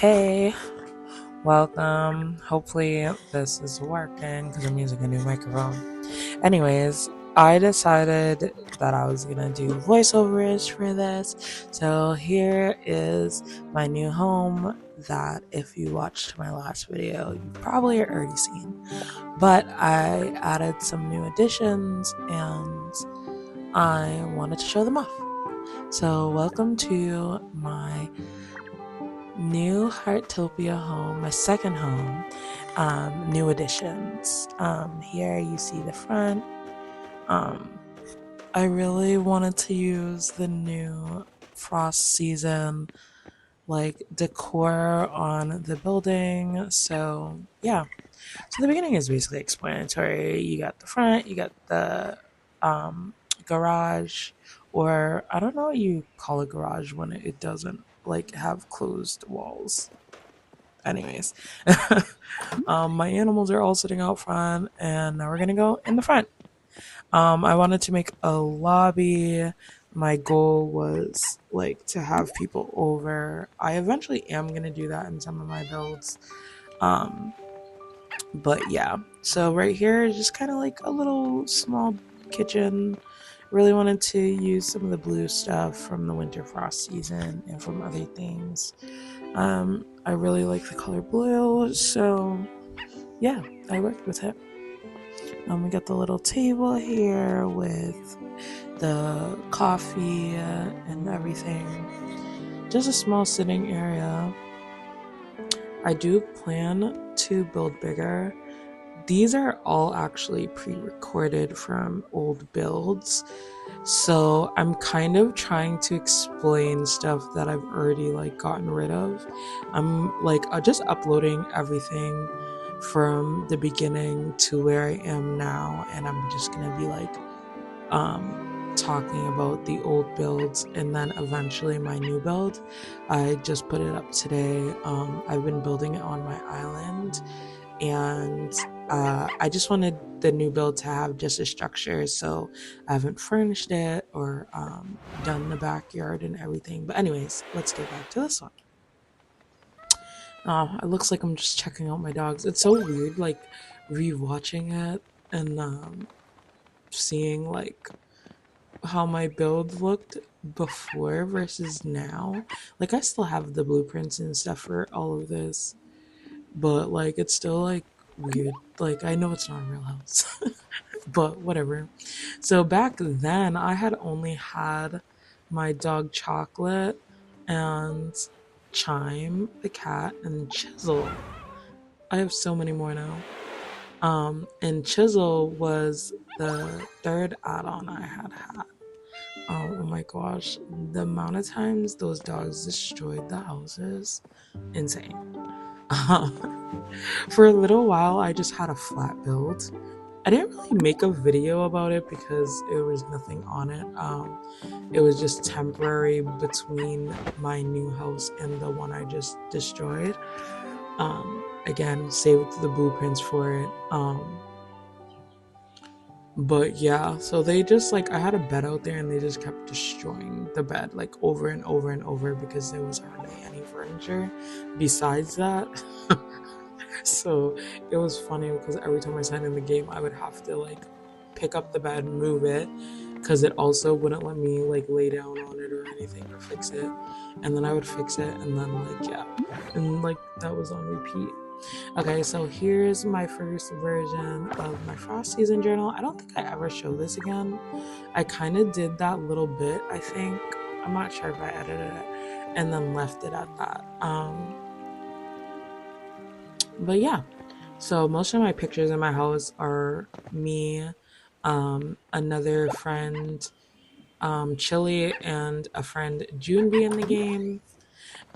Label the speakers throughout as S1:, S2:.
S1: Hey, welcome. Hopefully, this is working because I'm using a new microphone. Anyways, I decided that I was gonna do voiceovers for this. So, here is my new home that if you watched my last video, you've probably already seen. But I added some new additions and I wanted to show them off. So, welcome to my new Heartopia home, my second home, new additions. Here you see the front. Um, I really wanted to use the new frost season like decor on the building. So yeah. So the beginning is basically explanatory. You got the front, you got the garage, or I don't know what you call a garage when it doesn't like have closed walls. Anyways, my animals are all sitting out front, and now we're gonna go in the front. I wanted to make a lobby. My goal was like to have people over. I eventually am gonna do that in some of my builds. Um, but yeah, so right here is just kind of like a little small kitchen. Really wanted to use some of the blue stuff from the winter frost season and from other things. I really like the color blue, so yeah, I worked with it. We got the little table here with the coffee and everything. Just a small sitting area. I do plan to build bigger. These are all actually pre-recorded from old builds. So I'm kind of trying to explain stuff that I've already like gotten rid of. I'm like just uploading everything from the beginning to where I am now, and I'm just gonna be like talking about the old builds and then eventually my new build. I just put it up today. I've been building it on my island, and I just wanted the new build to have just a structure, so I haven't furnished it or done the backyard and everything. But anyways, let's get back to this one. It looks like I'm just checking out my dogs. It's so weird, like rewatching it and seeing like how my build looked before versus now. Like I still have the blueprints and stuff for all of this, but like it's still like weird. Like I know it's not a real house, but whatever. So back then I had only had my dog Chocolate and Chime the cat and Chisel. I have so many more now. And Chisel was the third add-on I had had. Oh my gosh, the amount of times those dogs destroyed the houses, insane. For a little while, I just had a flat build. I didn't really make a video about it because it was nothing on it. It was just temporary between my new house and the one I just destroyed. Again, saved the blueprints for it. But yeah, so they just like I had a bed out there and they just kept destroying the bed like over and over and over because there was hardly any furniture besides that. So it was funny because every time I signed in the game, I would have to like pick up the bed, move it, because it also wouldn't let me like lay down on it or anything or fix it. And then I would fix it and then like yeah, and like that was on repeat. Okay, so here's my first version of my frost season journal. I don't think I ever show this again. I kind of did that little bit, I think. I'm not sure if I edited it and then left it at that. But yeah, so most of my pictures in my house are me, another friend, Chili, and a friend June be in the game.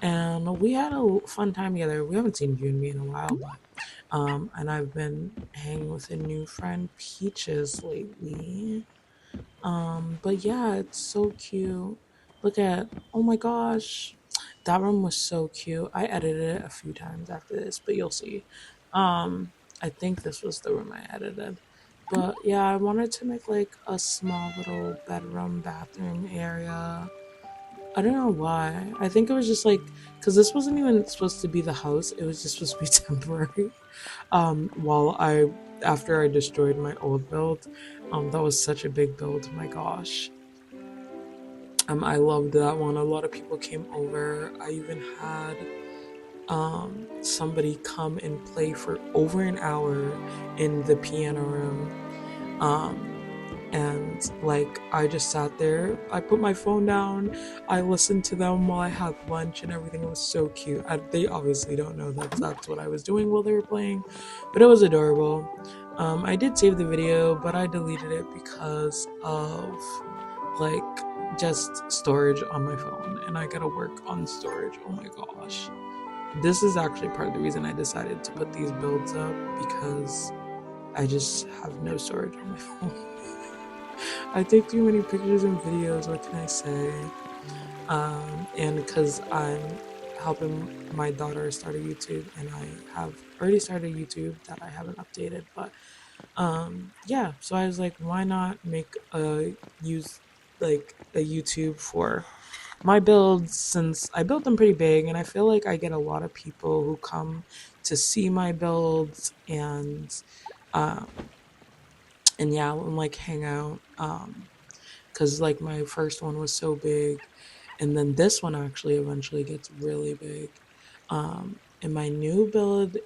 S1: And we had a fun time together. We haven't seen June be in a while, but and I've been hanging with a new friend, Peaches, lately. But yeah, it's so cute. Look at, oh my gosh, that room was so cute. I edited it a few times after this, but you'll see. I think this was the room I edited. But yeah, I wanted to make like a small little bedroom, bathroom area. I don't know why. I think it was just like because this wasn't even supposed to be the house. It was just supposed to be temporary. While I after I destroyed my old build, that was such a big build. My gosh. I loved that one. A lot of people came over. I even had somebody come and play for over an hour in the piano room. Um, and like I just sat there, I put my phone down, I listened to them while I had lunch and everything. It was so cute. They obviously don't know that that's what I was doing while they were playing, but it was adorable. I did save the video, but I deleted it because of like just storage on my phone, and I gotta work on storage. Oh my gosh, this is actually part of the reason I decided to put these builds up, because I just have no storage on my phone. I take too many pictures and videos, what can I say? And because I'm helping my daughter start a YouTube, and I have already started a YouTube that I haven't updated, but yeah, so I was like, why not make a use like a YouTube for my builds, since I built them pretty big, and I feel like I get a lot of people who come to see my builds um and yeah, and like hang out. Because like my first one was so big, and then this one actually eventually gets really big. And my new build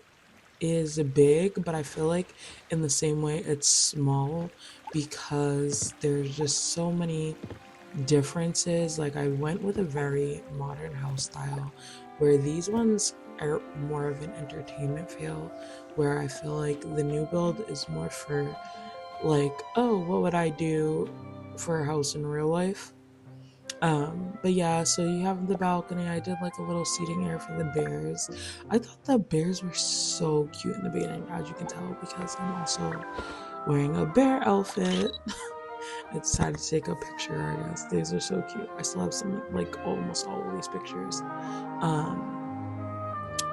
S1: is big, but I feel like in the same way it's small, because there's just so many differences. Like I went with a very modern house style, where these ones are more of an entertainment feel, where I feel like the new build is more for like, oh, what would I do for a house in real life? But yeah, so you have the balcony. I did like a little seating area for the bears. I thought the bears were so cute in the beginning, as you can tell, because I'm also wearing a bear outfit. I decided to take a picture, I guess. These are so cute. I still have some, like almost all of these pictures. Um,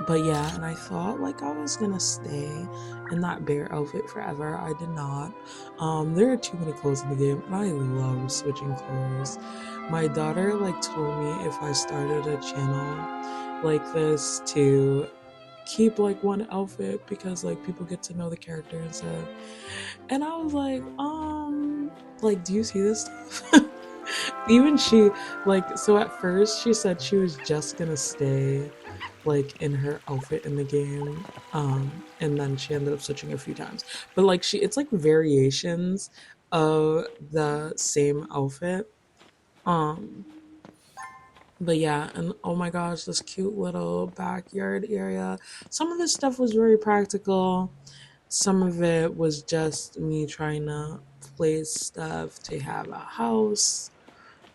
S1: but yeah, and I thought like I was gonna stay in that bear outfit forever. I did not. There are too many clothes in the game, and I love switching clothes. My daughter like told me if I started a channel like this to keep like one outfit, because like people get to know the character and stuff. And I was like, do you see this stuff? Even she, like, so at first she said she was just gonna stay like in her outfit in the game, and then she ended up switching a few times, but like it's like variations of the same outfit. um but yeah, and oh my gosh, this cute little backyard area. Some of this stuff was very practical, some of it was just me trying to place stuff to have a house.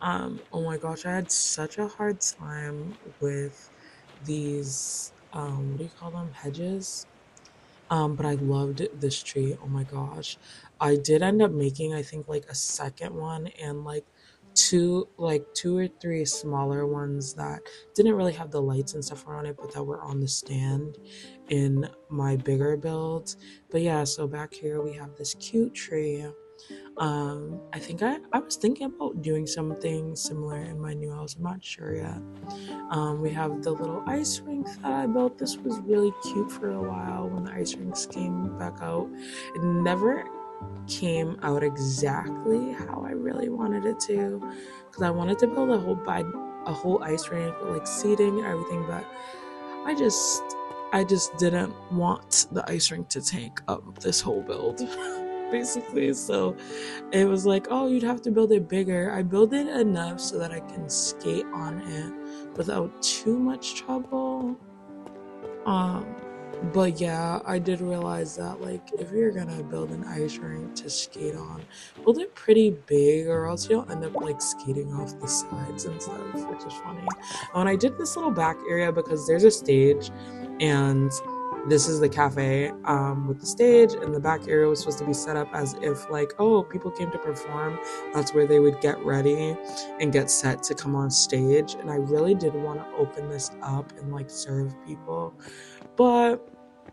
S1: Oh my gosh, I had such a hard time with these, what do you call them? Hedges. But I loved this tree. Oh my gosh. I did end up making, I think, like a second one, and like two or three smaller ones that didn't really have the lights and stuff around it, but that were on the stand in my bigger builds. But yeah, so back here we have this cute tree. I think I was thinking about doing something similar in my new house. I'm not sure yet. We have the little ice rink that I built. This was really cute for a while when the ice rinks came back out. It never came out exactly how I really wanted it to, because I wanted to build a whole ice rink with like seating and everything, but I just I just didn't want the ice rink to take up this whole build. Basically, so it was like, oh, you'd have to build it bigger. I build it enough so that I can skate on it without too much trouble. Um, but yeah, I did realize that like if you're gonna build an ice rink to skate on, build it pretty big, or else you'll end up like skating off the sides and stuff, which is funny. And I did this little back area because there's a stage, and this is the cafe with the stage, and the back area was supposed to be set up as if like, oh, people came to perform. That's where they would get ready and get set to come on stage. And I really did want to open this up and like serve people, but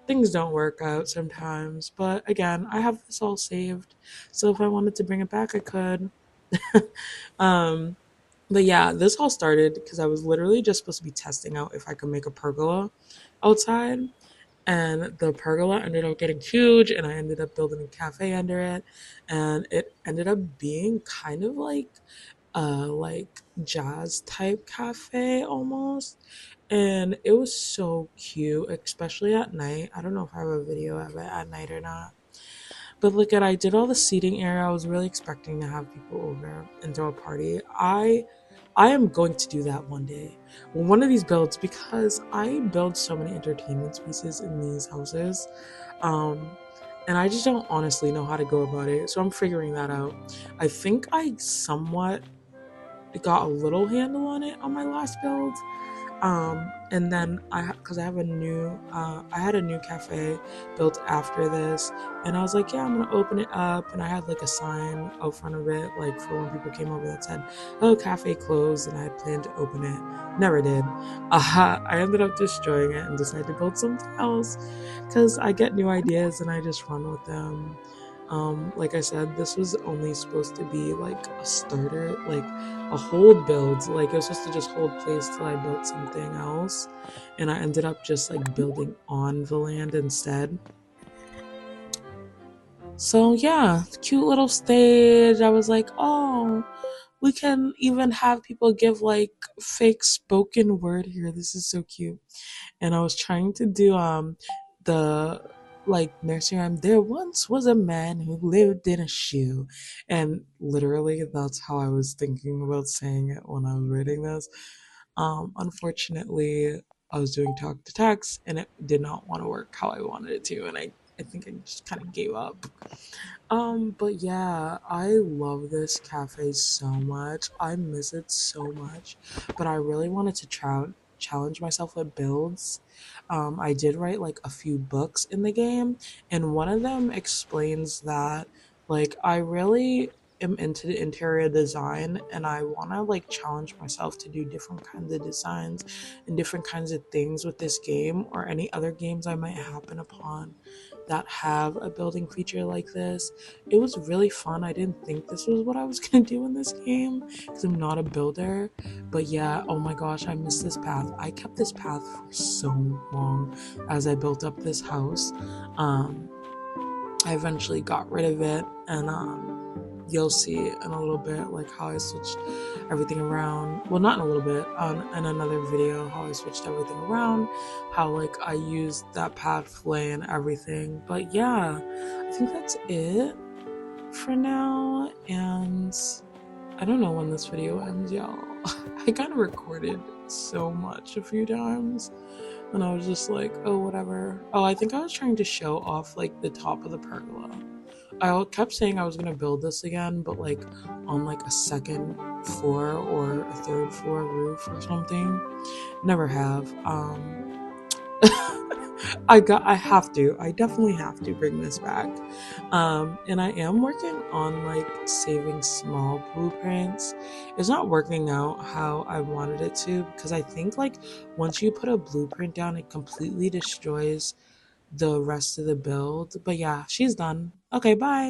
S1: things don't work out sometimes. But again, I have this all saved, so if I wanted to bring it back, I could. um But yeah, this all started because I was literally just supposed to be testing out if I could make a pergola outside. And the pergola ended up getting huge, and I ended up building a cafe under it. And it ended up being kind of like jazz type cafe almost. And it was so cute, especially at night. I don't know if I have a video of it at night or not. But look at, I did all the seating area. I was really expecting to have people over and throw a party. I am going to do that one day. One of these builds, because I build so many entertainment spaces in these houses. Um and I just don't honestly know how to go about it. So I'm figuring that out. I think I somewhat got a little handle on it on my last build. And then because I have a new, I had a new cafe built after this, and I was like, yeah, I'm gonna open it up, and I had like a sign out front of it, like for when people came over that said, "Oh, cafe closed," and I had planned to open it. Never did. I ended up destroying it and decided to build something else, because I get new ideas and I just run with them. Like I said, this was only supposed to be like a starter, like a hold build. Like it was supposed to just hold place till I built something else. And I ended up just like building on the land instead. So yeah, cute little stage. I was like, oh, we can even have people give like fake spoken word here. This is so cute. And I was trying to do the like nursery rhyme. There once was a man who lived in a shoe, and literally that's how I was thinking about saying it when I was reading this. Unfortunately, I was doing talk to text, and it did not want to work how I wanted it to, and I think I just kind of gave up. But yeah, I love this cafe so much. I miss it so much. But I really wanted to challenge myself with builds. I did write like a few books in the game, and one of them explains that like I really am into the interior design, and I want to like challenge myself to do different kinds of designs and different kinds of things with this game or any other games I might happen upon that have a building feature like this. It was really fun. I didn't think this was what I was gonna do in this game because I'm not a builder. But yeah, oh my gosh, I missed this path. I kept this path for so long as I built up this house. Um, I eventually got rid of it, and you'll see in a little bit like how I switched everything around. Well, not in a little bit, on in another video, how I switched everything around, how like I used that pathway and everything. But yeah, I think that's it for now, and I don't know when this video ends, y'all. I kind of recorded so much a few times, and I was just like, oh, whatever. Oh, I think I was trying to show off like the top of the pergola. I kept saying I was gonna build this again, but like on like a second floor or a third floor roof or something. Never have. I definitely have to bring this back. And I am working on like saving small blueprints. It's not working out how I wanted it to, because I think like once you put a blueprint down, it completely destroys the rest of the build. But yeah, she's done. Okay, bye.